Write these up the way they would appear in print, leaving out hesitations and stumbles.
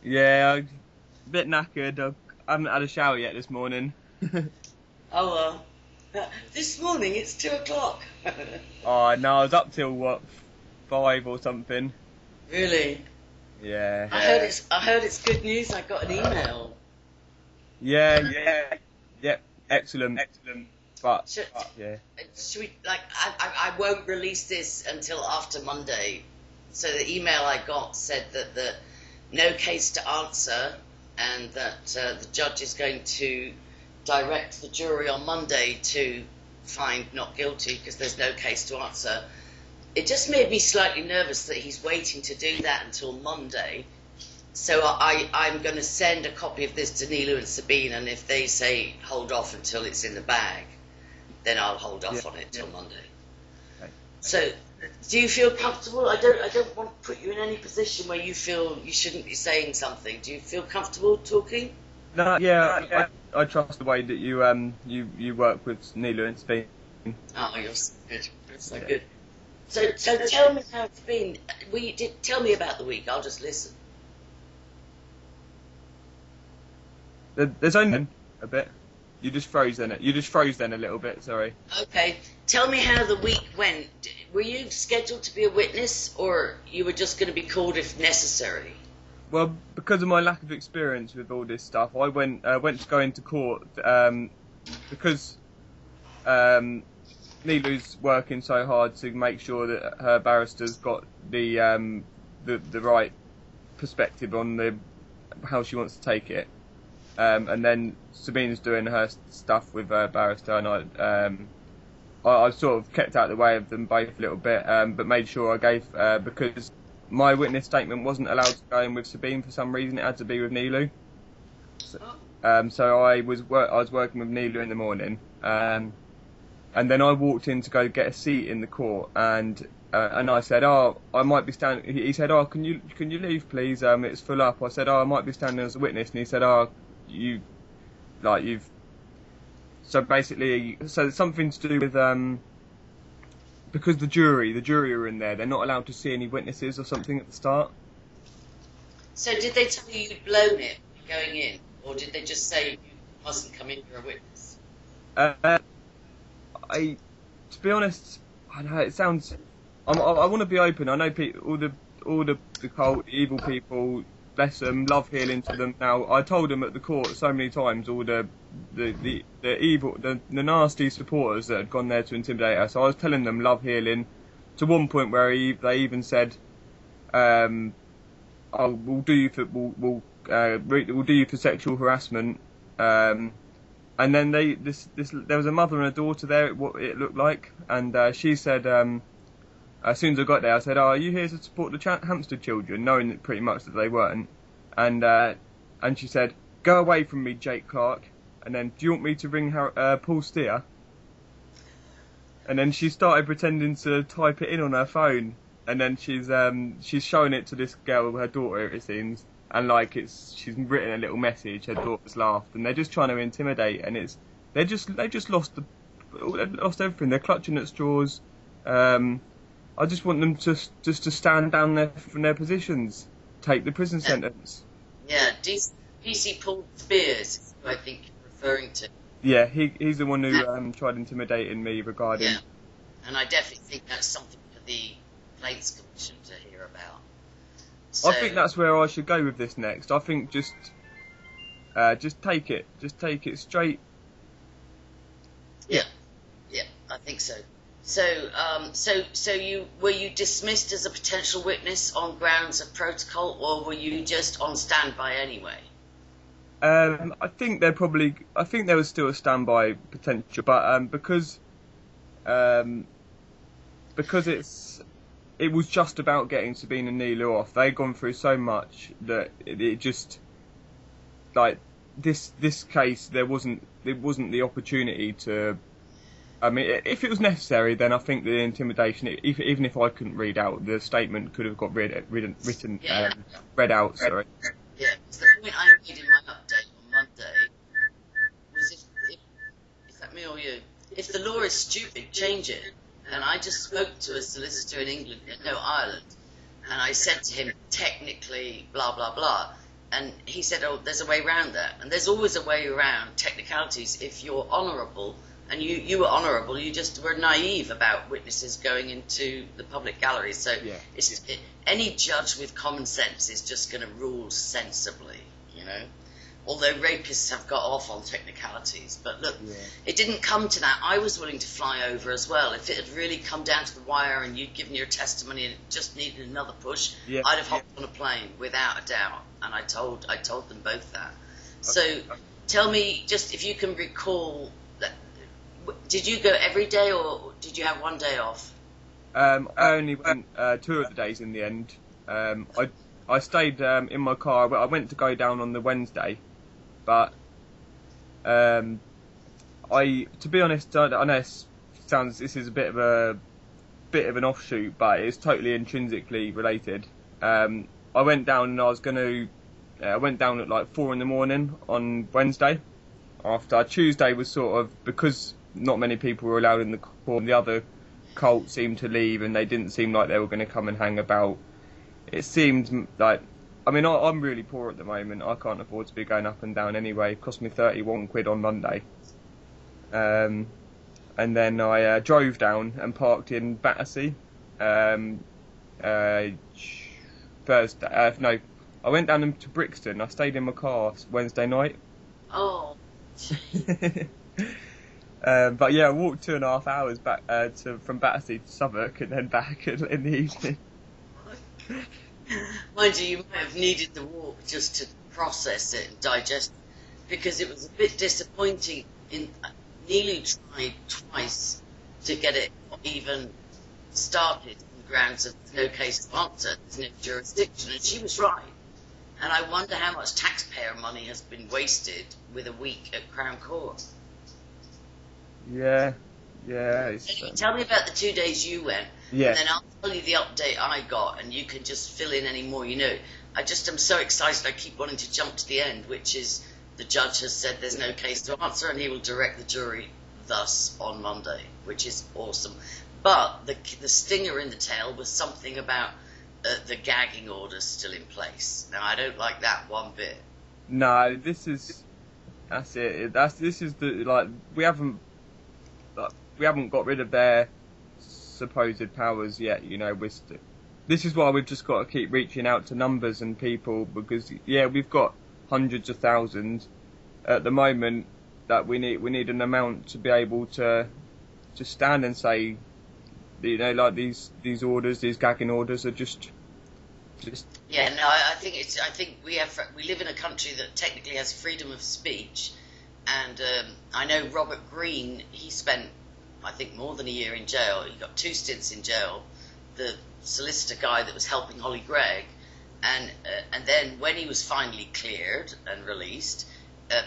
Yeah, I'm a bit knackered. I haven't had a shower yet this morning. Oh, this morning it's 2 o'clock. Oh, no, I was up till what, 5 or something. Really? Yeah. I heard it's good news. I got an email. Yeah, yep, excellent. But, Should, yeah. should we, like, I won't release this until after Monday. So the email I got said that the no case to answer, and that the judge is going to direct the jury on Monday to find not guilty because there's no case to answer. It just made me slightly nervous that he's waiting to do that until Monday. So I'm going to send a copy of this to Nilu and Sabine, and if they say hold off until it's in the bag, then I'll hold Yeah. off on it till Monday. Okay. So, do you feel comfortable? I don't want to put you in any position where you feel you shouldn't be saying something. Do you feel comfortable talking? No, yeah, I trust the way that you work with Neela and Speed. Oh, you're so good. You're so Yeah. good. So tell me how it's been. Tell me about the week. I'll just listen. There's only a bit. You just froze then. You just froze then a little bit. Sorry. Okay. Tell me how the week went. Were you scheduled to be a witness, or you were just going to be called if necessary? Well, because of my lack of experience with all this stuff, I went to go into court because Nilu's working so hard to make sure that her barrister's got the right perspective on how she wants to take it, and then Sabine's doing her stuff with her barrister, and I sort of kept out of the way of them both a little bit, but made sure I gave because my witness statement wasn't allowed to go in with Sabine for some reason. It had to be with Nilu. So I was working with Nilu in the morning, and then I walked in to go get a seat in the court, and I said, "Oh, I might be standing." He said, "Oh, can you leave, please? It's full up." I said, "Oh, I might be standing as a witness," and he said, "Oh, you've." So basically, so it's something to do with because the jury are in there. They're not allowed to see any witnesses or something at the start. So did they tell you you'd blown it going in, or did they just say you mustn't come in, you're a witness? Uh, to be honest, I know it sounds. I want to be open. I know all the cold, evil people, bless them, love healing to them. Now, I told them at the court so many times, all the evil, the nasty supporters that had gone there to intimidate us. So I was telling them love healing, to one point where they even said, "Oh, we'll do you for we'll do you for sexual harassment." And then there was a mother and a daughter there. What it looked like, and she said, as soon as I got there, I said, "Oh, are you here to support the Hampstead children?" Knowing that pretty much that they weren't, and she said, "Go away from me, Jake Clark." And then, "Do you want me to ring Paul Steer?" And then she started pretending to type it in on her phone, and then she's showing it to this girl, her daughter, it seems, and like she's written a little message. Her daughter's laughed, and they're just trying to intimidate, and they just lost everything. They're clutching at straws. I just want them to stand down there from their positions, take the prison sentence. Yeah, DC Paul Spears is who I think you're referring to. Yeah, he's the one who tried intimidating me regarding. Yeah, and I definitely think that's something for the Plates Commission to hear about. So, I think that's where I should go with this next. I think just take it straight. Yeah, I think so. So you were you dismissed as a potential witness on grounds of protocol, or were you just on standby anyway? I think there was still a standby potential, but because it was just about getting Sabine and Nilu off. They'd gone through so much that it just, like, this case, it wasn't the opportunity to. I mean, if it was necessary, then I think the intimidation, even if I couldn't read out, the statement could have got read out. Sorry. Yeah, because the point I made in my update on Monday was if is that me or you? If the law is stupid, change it. And I just spoke to a solicitor in England, no, Ireland, and I said to him, technically, blah, blah, blah. And he said, oh, there's a way around that. And there's always a way around technicalities if you're honourable. And you were honourable, you just were naive about witnesses going into the public gallery. So any judge with common sense is just going to rule sensibly, you know. Although rapists have got off on technicalities. But look, it didn't come to that. I was willing to fly over as well. If it had really come down to the wire and you'd given your testimony and it just needed another push, I'd have hopped on a plane without a doubt. And I told them both that. So tell me, just if you can recall, did you go every day or did you have one day off? I only went 2 of the days in the end. I stayed in my car. I went to go down on the Wednesday, but to be honest, I know this is a bit of an offshoot, but it's totally intrinsically related. I went down and I went down at like 4 a.m. on Wednesday. After Tuesday was sort of, because not many people were allowed in the court, the other cult seemed to leave and they didn't seem like they were going to come and hang about. It seemed like, I mean, I'm really poor at the moment. I can't afford to be going up and down anyway. It cost me 31 quid on Monday. And then I drove down and parked in Battersea. Thursday. No, I went down to Brixton. I stayed in my car Wednesday night. Oh. But yeah, I walked 2.5 hours back from Battersea to Southwark and then back in the evening. Mind you might have needed the walk just to process it and digest it, because it was a bit disappointing. Nearly tried twice to get it even started on grounds of no case to answer, there's no jurisdiction, and she was right. And I wonder how much taxpayer money has been wasted with a week at Crown Court. Yeah. Tell me about the 2 days you went, and then I'll tell you the update I got, and you can just fill in any more you know. I just am so excited, I keep wanting to jump to the end, which is the judge has said there's no case to answer, and he will direct the jury thus on Monday, which is awesome. But the stinger in the tail was something about the gagging orders still in place. Now, I don't like that one bit. No, this is we haven't got rid of their supposed powers yet, you know. This is why we've just got to keep reaching out to numbers and people, because we've got hundreds of thousands at the moment that we need an amount to be able to stand and say, you know, like these orders, these gagging orders are just. Yeah, no, I think we live in a country that technically has freedom of speech, and I know Robert Greene, he spent, I think, more than a year in jail. He got 2 stints in jail. The solicitor guy that was helping Holly Gregg, and then when he was finally cleared and released,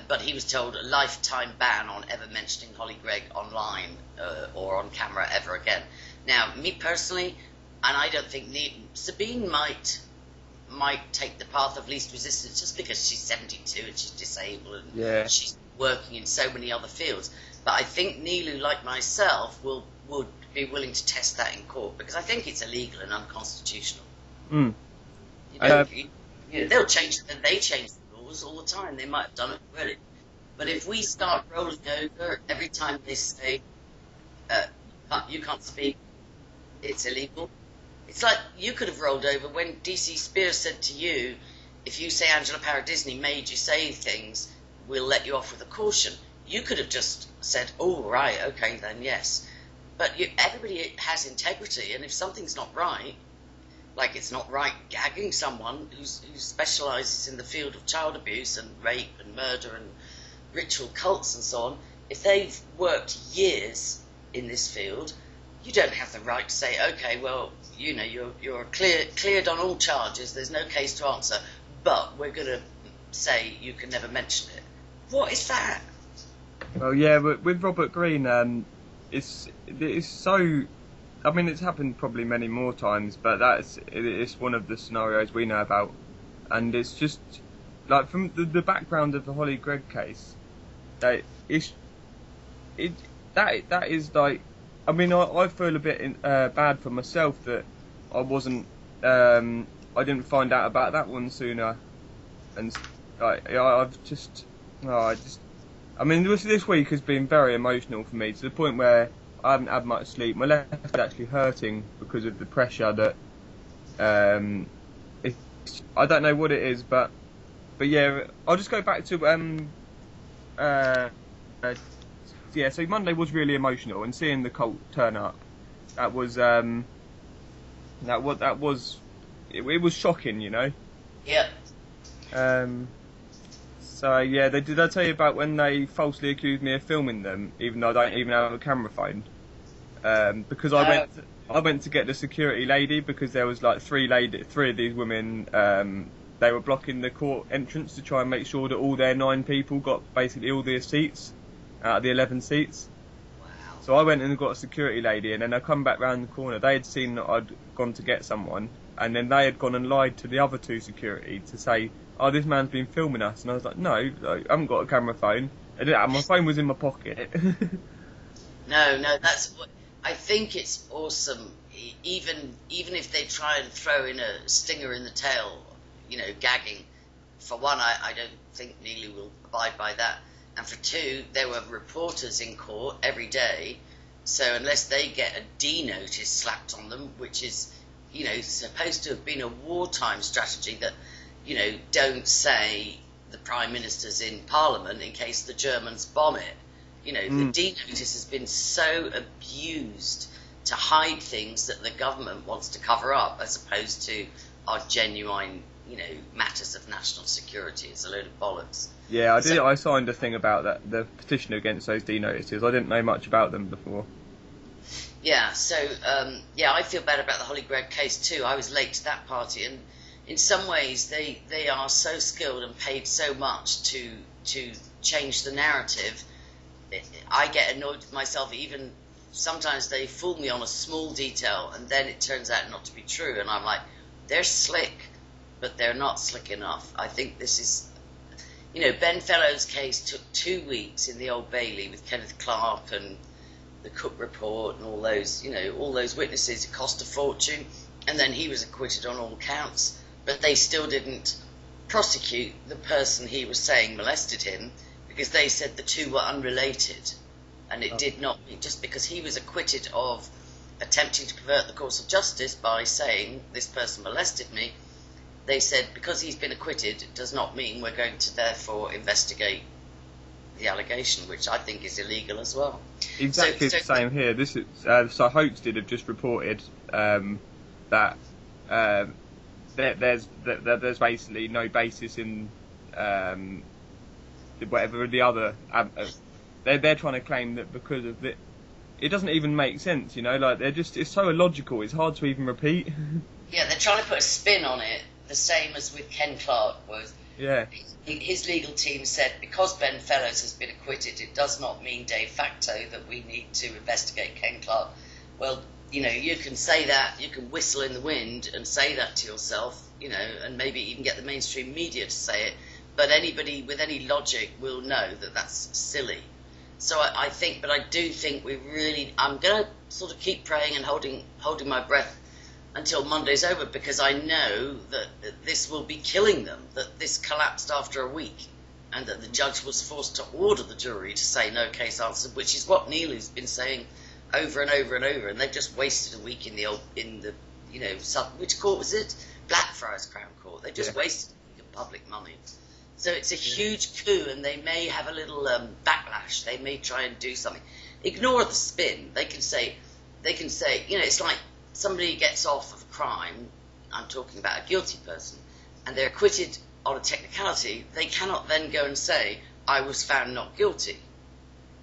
but he was told a lifetime ban on ever mentioning Holly Gregg online or on camera ever again. Now, me personally, and I don't think Sabine might take the path of least resistance just because she's 72 and she's disabled and she's working in so many other fields. But I think Nilu, like myself, would be willing to test that in court, because I think it's illegal and unconstitutional. Mm. They'll change it, and they change the laws all the time. They might have done it already. But if we start rolling over every time they say, you can't speak, it's illegal. It's like you could have rolled over when DC Spears said to you, if you say Angela Paradisney made you say things, we'll let you off with a caution. You could have just said, oh, right, okay, then yes. But everybody has integrity, and if something's not right, like it's not right gagging someone who specialises in the field of child abuse and rape and murder and ritual cults and so on, if they've worked years in this field, you don't have the right to say, okay, well, you know, you're cleared on all charges, there's no case to answer, but we're going to say you can never mention it. What is that? Well, yeah, with Robert Greene, it's so. I mean, it's happened probably many more times, but it's one of the scenarios we know about, and it's just like from the background of the Holly Gregg case, that is like. I mean, I feel a bit bad for myself that I wasn't. I didn't find out about that one sooner. and I've just, I mean, this week has been very emotional for me to the point where I haven't had much sleep. My left is actually hurting because of the pressure that, I don't know what it is, but yeah, I'll just go back to uh, yeah. So Monday was really emotional, and seeing the cult turn up, that was it was shocking, you know. Yeah. So yeah, did I tell you about when they falsely accused me of filming them, even though I don't even have a camera phone? Because I went to get the security lady because there was like three of these women. They were blocking the court entrance to try and make sure that all their 9 people got basically all their seats out of the 11 seats. Wow. So I went and got a security lady, and then I come back round the corner. They had seen that I'd gone to get someone, and then they had gone and lied to the other 2 security to say, "Oh, this man's been filming us." And I was like, "No, I haven't got a camera phone. My phone was in my pocket." No, that's what I think. It's awesome. Even if they try and throw in a stinger in the tail, you know, gagging. For one, I don't think Neely will abide by that. And for 2, there were reporters in court every day. So unless they get a D notice slapped on them, which is, you know, supposed to have been a wartime strategy that, you know, don't say the Prime Minister's in Parliament in case the Germans bomb it. You know, the D notice has been so abused to hide things that the government wants to cover up, as opposed to our genuine, you know, matters of national security. It's a load of bollocks. Yeah, I signed a thing about that, the petition against those D notices. I didn't know much about them before. Yeah, so I feel bad about the Holly Gregg case too. I was late to that party, and in some ways they are so skilled and paid so much to change the narrative. I get annoyed with myself. Even sometimes they fool me on a small detail, and then it turns out not to be true, and I'm like, they're slick, but they're not slick enough. I think this is, you know, Ben Fellowes' case took 2 weeks in the Old Bailey with Kenneth Clark and the Cook report and all those, you know, all those witnesses. It cost a fortune, and then he was acquitted on all counts, but they still didn't prosecute the person he was saying molested him, because they said the 2 were unrelated, and it did not, just because he was acquitted of attempting to pervert the course of justice by saying this person molested me. They said because he's been acquitted, it does not mean we're going to therefore investigate the allegation, which I think is illegal as well. Exactly the same here. This is so Hampstead have just reported that there's basically no basis in whatever the other. They're trying to claim that because of it doesn't even make sense, you know. Like it's so illogical. It's hard to even repeat. Yeah, they're trying to put a spin on it, the same as with Ken Clark was. Yeah. His legal team said because Ben Fellowes has been acquitted, it does not mean de facto that we need to investigate Ken Clark. Well, you know, you can say that, you can whistle in the wind and say that to yourself, you know, and maybe even get the mainstream media to say it, but anybody with any logic will know that that's silly. So I do think I'm going to sort of keep praying and holding my breath until Monday's over, because I know that this will be killing them, that this collapsed after a week, and that the judge was forced to order the jury to say no case answered, which is what Neely's been saying over and over and over, and they've just wasted a week in the you know, which court was it? Blackfriars Crown Court. They just wasted a week of public money. So it's a huge coup, and they may have a little backlash. They may try and do something. Ignore the spin. They can say, you know, it's like somebody gets off of a crime, I'm talking about a guilty person, and they're acquitted on a technicality. They cannot then go and say, I was found not guilty.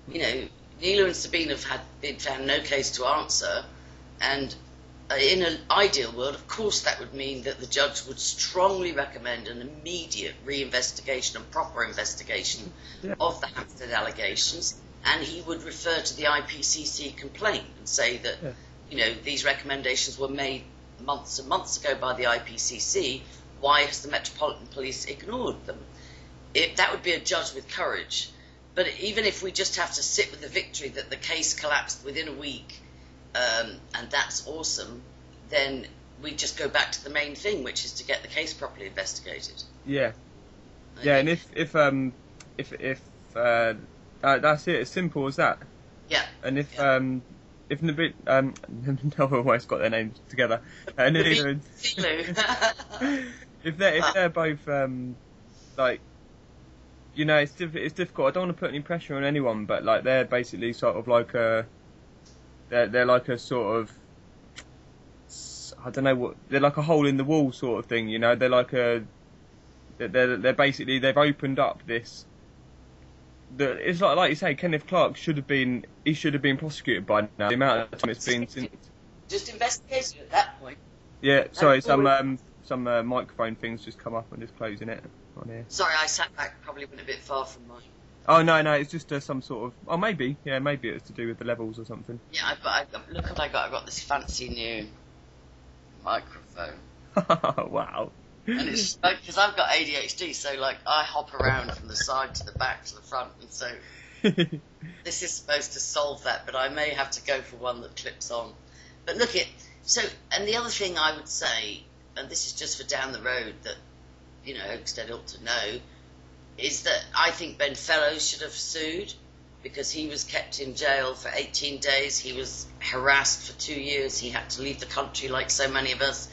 You know, Neela and Sabine have been found no case to answer, and in an ideal world, of course, that would mean that the judge would strongly recommend an immediate reinvestigation and proper investigation of the Hampstead allegations, and he would refer to the IPCC complaint and say that, you know, these recommendations were made months and months ago by the IPCC. Why has the Metropolitan Police ignored them? That would be a judge with courage. But even if we just have to sit with the victory that the case collapsed within a week, and that's awesome, then we just go back to the main thing, which is to get the case properly investigated. Yeah. Yeah, and that's it, as simple as that. Yeah. And if Nabil, I've almost got their names together. Nabila and Silu. if they're both like, you know, it's difficult. I don't want to put any pressure on anyone, but like they're basically sort of like they're like a sort of, I don't know what, they're like a hole in the wall sort of thing. You know, they're like they're basically, they've opened up this. It's like you say, Kenneth Clark should have been prosecuted by now. The amount of time it's been since. Just investigation at that point. Yeah, sorry, some microphone things just come up. I'm just closing it on here. Sorry, I sat back, probably went a bit far from mine. Oh no, it's just some sort of. Oh, maybe it's to do with the levels or something. Yeah, look what I got. I got this fancy new microphone. Wow. And it's because I've got ADHD, so like I hop around from the side to the back to the front, and so this is supposed to solve that, but I may have to go for one that clips on. But look and the other thing I would say, and this is just for down the road that, you know, Hampstead ought to know, is that I think Ben Fellows should have sued, because he was kept in jail for 18 days, he was harassed for 2 years, he had to leave the country like so many of us.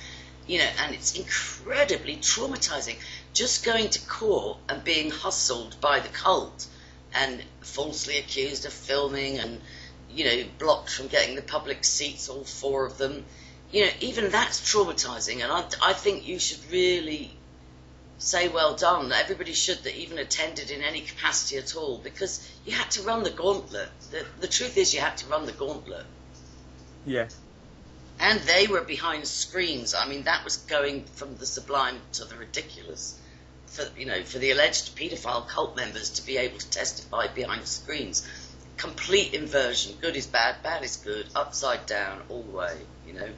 You know, and it's incredibly traumatizing. Just going to court and being hustled by the cult and falsely accused of filming and, you know, blocked from getting the public seats, all 4 of them. You know, even that's traumatizing. And I think you should really say well done. Everybody should, that even attended in any capacity at all, because you had to run the gauntlet. The truth is, you had to run the gauntlet. Yeah. And they were behind screens. I mean, that was going from the sublime to the ridiculous. For the alleged paedophile cult members to be able to testify behind screens. Complete inversion. Good is bad, bad is good, upside down, all the way, you know.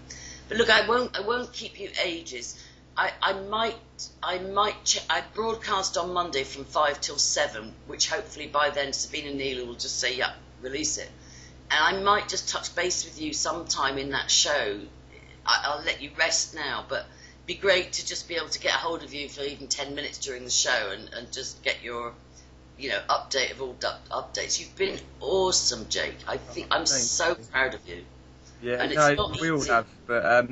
But look, I won't keep you ages. I broadcast on Monday from 5 till 7, which hopefully by then Sabina Neal will just say, yeah, release it. And I might just touch base with you sometime in that show. I'll let you rest now, but it'd be great to just be able to get a hold of you for even 10 minutes during the show and just get your, you know, update of all updates. You've been awesome, Jake. I'm so proud of you. Yeah, and no, we all have. But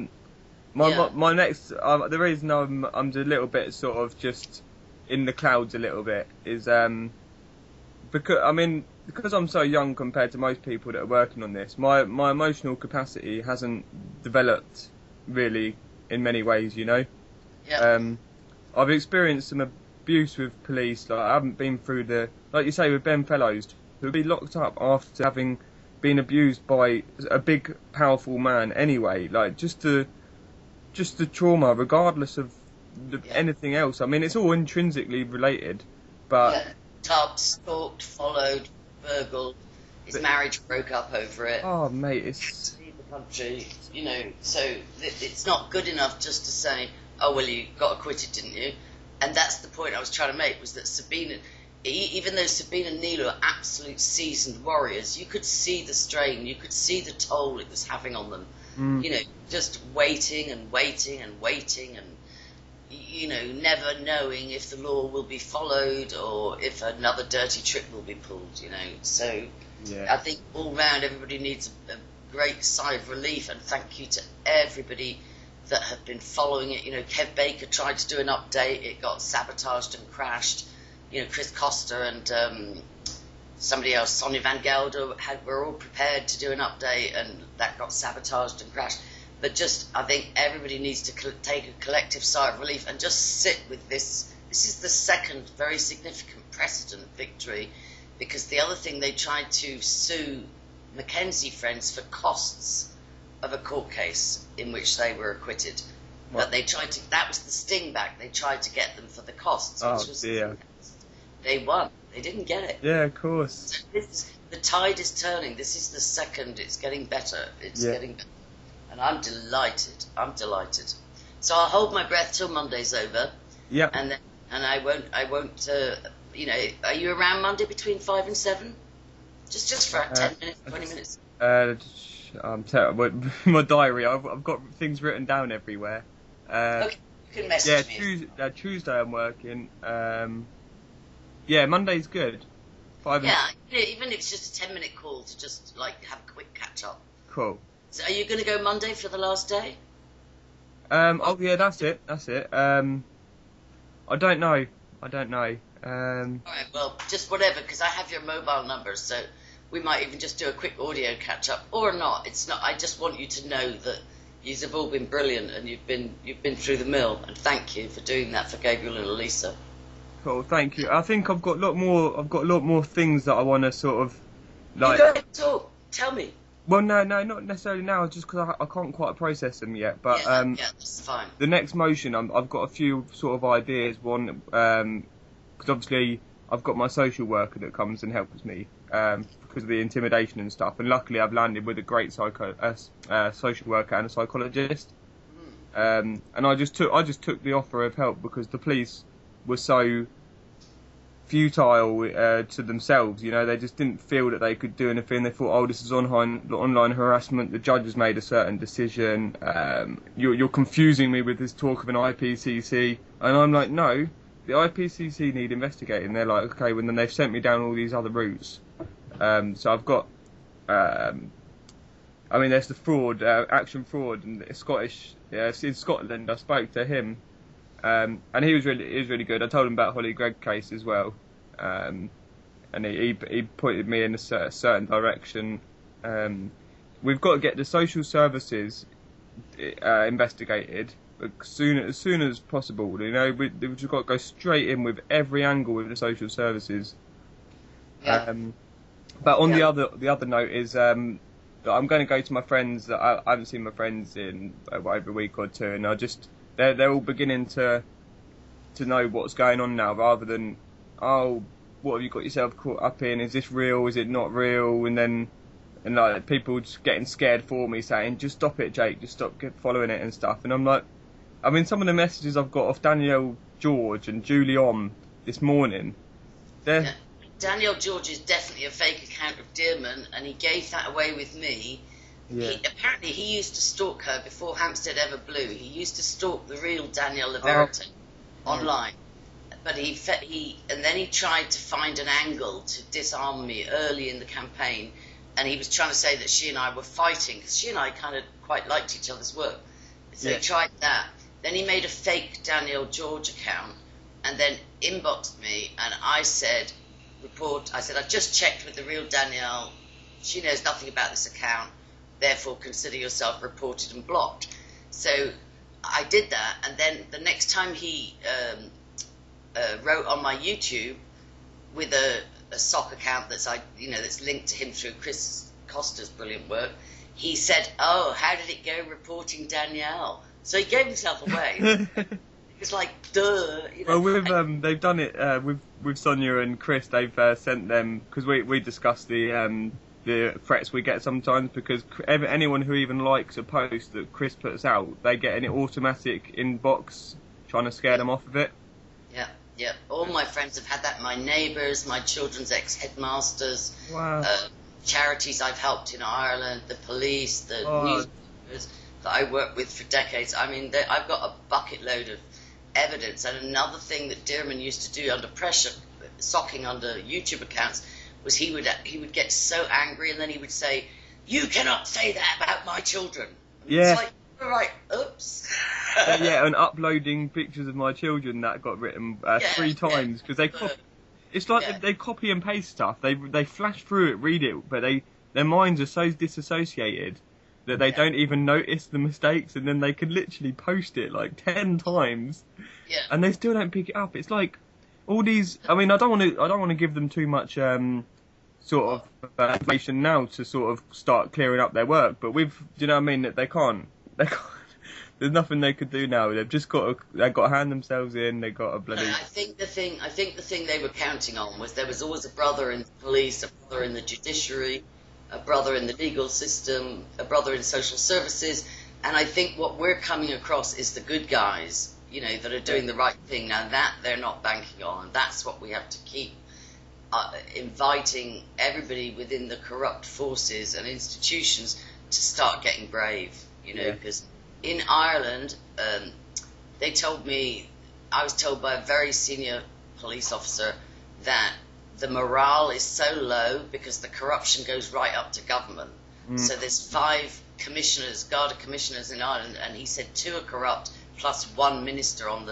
my next, the reason I'm a little bit sort of just in the clouds a little bit is because I'm so young compared to most people that are working on this, my emotional capacity hasn't developed really in many ways, you know. Yeah. I've experienced some abuse with police. Like I haven't been through like you say with Ben Fellows, who'll be locked up after having been abused by a big, powerful man. Anyway, like just the trauma, regardless of anything else. I mean, it's all intrinsically related, but. Yeah. Tubbed, stalked, followed, burgled. His marriage broke up over it. Oh, mate, it's... Leave the country, you know, so it's not good enough just to say, oh, well, you got acquitted, didn't you? And that's the point I was trying to make, was that Sabina, even though Sabina and Neil are absolute seasoned warriors, you could see the strain, you could see the toll it was having on them. You know, just waiting and waiting and waiting and, you know, never knowing if the law will be followed or if another dirty trick will be pulled, you know. So yeah. I think all round everybody needs a great sigh of relief, and thank you to everybody that have been following it. You know, Kev Baker tried to do an update, it got sabotaged and crashed. You know, Chris Costa and somebody else, Sonia Van Gelder, were all prepared to do an update, and that got sabotaged and crashed. But just, I think everybody needs to take a collective sigh of relief and just sit with this. This is the second very significant precedent victory, because the other thing, they tried to sue Mackenzie Friends for costs of a court case in which they were acquitted. What? But they tried to, that was the sting back, they tried to get them for the costs, which was dear. They won. They didn't get it. Yeah, of course. So the tide is turning. This is the second. It's getting better. It's getting better. And I'm delighted. So I'll hold my breath till Monday's over. Yeah. And I won't. You know, are you around Monday between 5 and 7? Just for 10 minutes, 20 minutes. I'm terrible. My diary. I've got things written down everywhere. Okay. can message me. Tuesday I'm working. Yeah, Monday's good. Yeah, even if it's just a 10-minute call to just like have a quick catch up. Cool. So are you going to go Monday for the last day? Oh yeah, that's it. I don't know. All right, well, just whatever, because I have your mobile number, so we might even just do a quick audio catch up, or not. It's not. I just want you to know that yous have all been brilliant, and you've been through the mill, and thank you for doing that for Gabriel and Elisa. Cool, thank you. I think I've got a lot more things that I want to sort of like. You go ahead, talk. Tell me. Well, no, not necessarily now. Just because I can't quite process them yet. But yeah, that's fine. The next motion, I've got a few sort of ideas. One, because obviously I've got my social worker that comes and helps me because of the intimidation and stuff. And luckily, I've landed with a great social worker and a psychologist. And I just took the offer of help because the police were so futile to themselves, you know. They just didn't feel that they could do anything. They thought, oh, this is online harassment. The judge has made a certain decision. You're confusing me with this talk of an IPCC, and I'm like, no, the IPCC need investigating. They're like, okay, well then they've sent me down all these other routes. So I've got, there's the fraud, action fraud, and it's Scottish. Yeah, it's in Scotland. I spoke to him. And he was really good. I told him about Holly Gregg case as well, and he pointed me in a certain direction. We've got to get the social services investigated as soon as possible. You know, we've just got to go straight in with every angle with the social services. Yeah. But on the other note is that I'm going to go to my friends that I haven't seen my friends in over a week or two, and they're all beginning to know what's going on now, rather than, oh, what have you got yourself caught up in? Is this real? Is it not real? And like people just getting scared for me, saying, just stop it, Jake, just stop following it and stuff. And I'm like, some of the messages I've got off Danielle George and Julie Om this morning, they're... Danielle George is definitely a fake account of Dearman, and he gave that away with me. Yeah. Apparently he used to stalk her before Hampstead ever blew. He used to stalk the real Danielle Leverton online. But then he tried to find an angle to disarm me early in the campaign, and he was trying to say that she and I were fighting, because she and I kind of quite liked each other's work. So he tried that. Then he made a fake Danielle George account, and then inboxed me, and I said, I've just checked with the real Danielle. She knows nothing about this account. Therefore, consider yourself reported and blocked. So I did that, and then the next time he wrote on my YouTube with a sock account that's linked to him through Chris Costa's brilliant work, he said, "Oh, how did it go reporting Danielle?" So he gave himself away. It was like, duh. Well, they've done it with Sonia and Chris. They've sent them, because we discussed the threats we get sometimes, because anyone who even likes a post that Chris puts out, they get an automatic inbox trying to scare them off of it. Yeah. All my friends have had that. My neighbours, my children's ex-headmasters, wow. Charities I've helped in Ireland, the police, the newspapers that I worked with for decades. I've got a bucket load of evidence. And another thing that Dearman used to do under pressure, socking under YouTube accounts, was he would get so angry, and then he would say, "You cannot say that about my children." Yeah. It's like, all right, oops. And uploading pictures of my children that got written 3 times, because it's like they copy and paste stuff. They flash through it, read it, but their minds are so disassociated that they don't even notice the mistakes, and then they can literally post it like 10 times, and they still don't pick it up. It's like all these. I don't want to give them too much sort of information now to sort of start clearing up their work. But do you know what I mean? That they can't. There's nothing they could do now. They've got to hand themselves in. They got to bloody. I think the thing they were counting on was there was always a brother in the police, a brother in the judiciary, a brother in the legal system, a brother in social services, and I think what we're coming across is the good guys, that are doing the right thing. Now that they're not banking on, and that's what we have to keep inviting everybody within the corrupt forces and institutions to start getting brave, because in Ireland, they told me, I was told by a very senior police officer that the morale is so low because the corruption goes right up to government. So there's 5 commissioners, Garda commissioners in Ireland, and he said 2 are corrupt plus 1 minister in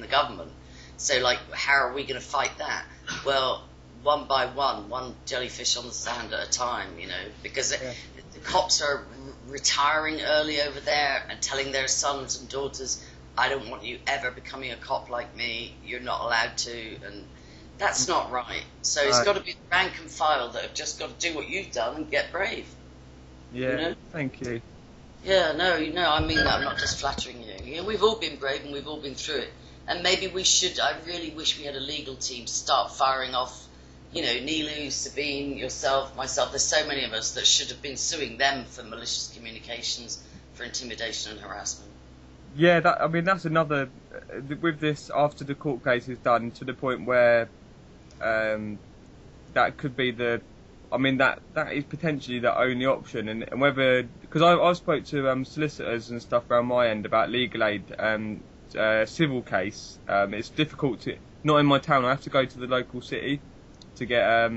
the government. So like, how are we going to fight that? Well, one by one jellyfish on the sand at a time, you know, because the cops are retiring early over there and telling their sons and daughters, I don't want you ever becoming a cop like me. You're not allowed to, and that's not right. So it's got to be the rank and file that have just got to do what you've done and get brave. Yeah, you know? Thank you. Yeah, no, I mean that. I'm not just flattering you. You know, we've all been brave and we've all been through it. And maybe we should, I really wish we had a legal team to start firing off, you know, Nilu, Sabine, yourself, myself. There's so many of us that should have been suing them for malicious communications, for intimidation and harassment. Yeah, that's another, with this, after the court case is done, to the point where that could be that is potentially the only option, and whether, because I spoke to solicitors and stuff around my end about legal aid, civil case. It's difficult to, not in my town, I have to go to the local city to get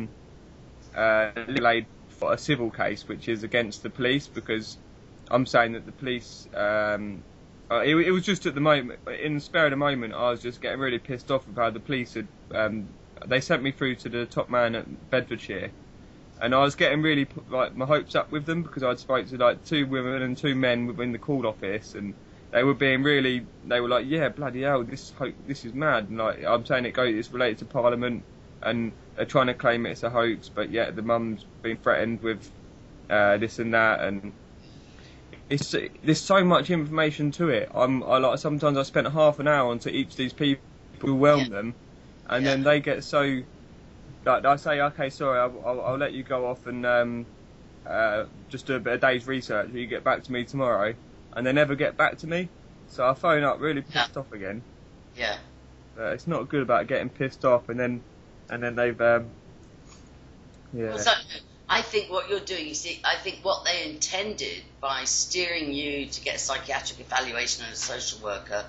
legal aid for a civil case, which is against the police, because I'm saying that the police, it was just at the moment, in the spare of the moment, I was just getting really pissed off with how the police had, they sent me through to the top man at Bedfordshire, and I was getting really, like, my hopes up with them, because I'd spoke to, like, 2 women and 2 men within the court office, and they were being really, they were like, yeah, bloody hell, this is mad, and like, I'm saying it's related to Parliament, and they're trying to claim it's a hoax, but yet the mum's been threatened with this and that, and there's so much information to it. Sometimes I spent half an hour onto each of these people, overwhelm them, and then they get so, like, I say, okay, sorry, I'll let you go off and just do a day's research. Will you get back to me tomorrow? And they never get back to me, so I phone up really pissed off again. Yeah. But it's not good about getting pissed off and then they've yeah. Well, so I think what you're doing, you see, I think what they intended by steering you to get a psychiatric evaluation and a social worker,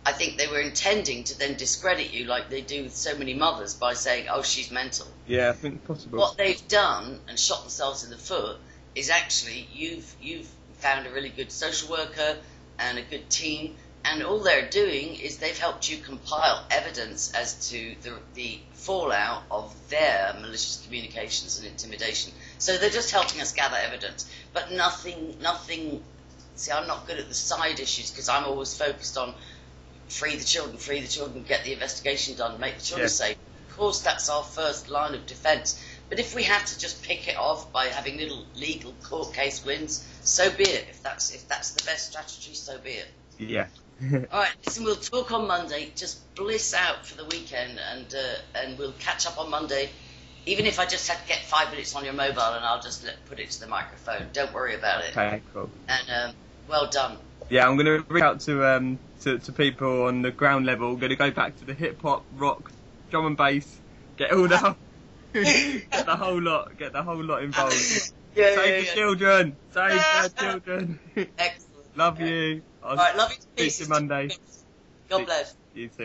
I think they were intending to then discredit you like they do with so many mothers by saying, oh, she's mental. Yeah, I think it's possible. What they've done and shot themselves in the foot is actually you've found a really good social worker and a good team, and all they're doing is they've helped you compile evidence as to the fallout of their malicious communications and intimidation. So they're just helping us gather evidence, but nothing. See, I'm not good at the side issues because I'm always focused on free the children, get the investigation done, make the children safe. Of course, that's our first line of defence. But if we have to just pick it off by having little legal court case wins, so be it. If that's the best strategy, so be it. Yeah. All right, listen, we'll talk on Monday. Just bliss out for the weekend, and we'll catch up on Monday. Even if I just have to get 5 minutes on your mobile, and I'll just put it to the microphone. Don't worry about it. Okay, cool. And well done. Yeah, I'm going to reach out to people on the ground level. I'm going to go back to the hip hop, rock, drum and bass, get all the get the whole lot involved. Save the children. Save the children. Excellent. Love you. All right, love you to See you Monday. God bless. You too.